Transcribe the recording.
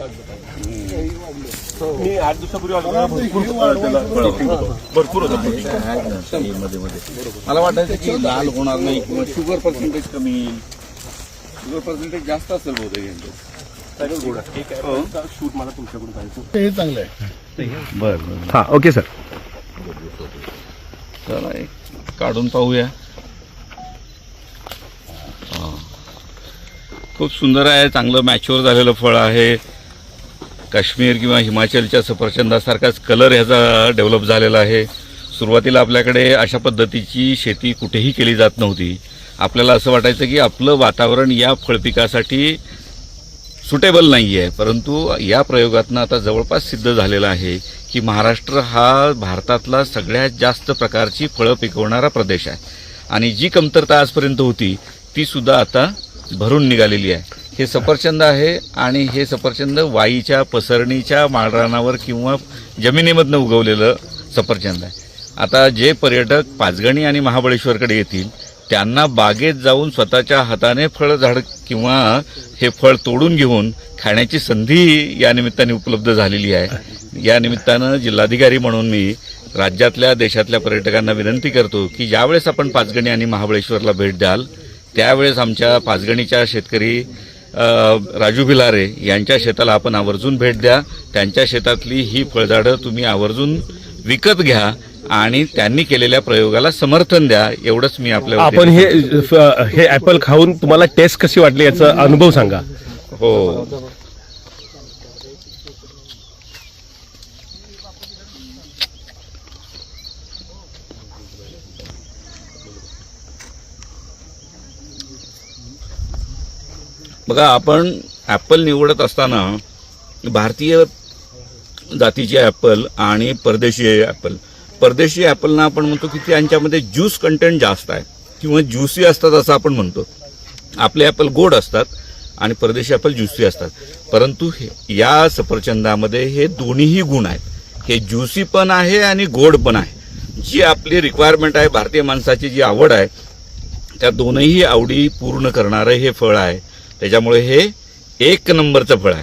मी 8 दिवसापूर्वी आलो, भरपूर होतं मध्ये. मला वाटायचं की लाल होणार नाही किंवा शुगर पर्सेंटेज कमी येईल. शुगर पर्सेंटेज जास्त असेल बहुतेक. शूट मला तुमच्याकडून जायचं. हे चांगलं आहे. बरं हा ओके सर. चला एक काढून पाहूया. खूप सुंदर आहे, चांगलं मॅच्युअर झालेलं फळ आहे. काश्मीर किंवा हिमाचलच्या सफरचंदासारखाच कलर ह्याचा डेव्हलप झालेला आहे. सुरुवातीला आपल्याकडे अशा पद्धतीची शेती कुठेही केली जात नव्हती. आपल्याला असं वाटायचं की आपलं वातावरण या फळपिकासाठी सुटेबल नाही आहे, परंतु या प्रयोगातनं आता जवळपास सिद्ध झालेलं आहे की महाराष्ट्र हा भारतातला सगळ्यात जास्त प्रकारची फळं पिकवणारा प्रदेश आहे आणि जी कमतरता आजपर्यंत होती ती सुद्धा आता भरून निघालेली आहे. हे सफरचंद आहे आणि हे सफरचंद वाईच्या पसरणीच्या माळरानावर किंवा जमिनीमधनं उगवलेलं सफरचंद आहे. आता जे पर्यटक पाचगणी आणि महाबळेश्वरकडे येतील त्यांना बागेत जाऊन स्वतःच्या हाताने फळझाड किंवा हे फळ तोडून घेऊन खाण्याची संधी या निमित्ताने उपलब्ध झालेली आहे. या निमित्तानं जिल्हाधिकारी म्हणून मी राज्यातल्या देशातल्या पर्यटकांना विनंती करतो की ज्यावेळेस आपण पाचगणी आणि महाबळेश्वरला भेट द्याल त्यावेळेस आमच्या पाचगणीच्या शेतकरी राजू भिलारे यांच्या शेताला आपण आवर्जून भेट द्या. त्यांच्या शेतातली ही फळझाडं तुम्ही आवर्जून विकत घ्या आणि त्यांनी केलेल्या प्रयोगाला समर्थन द्या. एवढंच मी आपल्या आपण हे ऍपल खाऊन तुम्हाला टेस्ट कशी वाटली याचा अनुभव सांगा. हो, बघा आपण ॲपल निवडत असताना भारतीय जातीचे ॲपल आणि परदेशी ॲपल. परदेशी ॲपलना आपण म्हणतो की त्यांच्यामध्ये ज्यूस कंटेंट जास्त आहे किंवा ज्युसी असतात असं आपण म्हणतो. आपले ॲपल गोड असतात आणि परदेशी ॲपल ज्युसी असतात, परंतु या सफरचंदामध्ये हे दोन्हीही गुण आहेत. हे ज्युसी पण आहे आणि गोड पण आहे. जी आपली रिक्वायरमेंट आहे, भारतीय माणसाची जी आवड आहे, त्या दोनही आवडी पूर्ण करणारं हे फळ आहे. त्याच्यामुळे हे एक नंबरचं फळ आहे.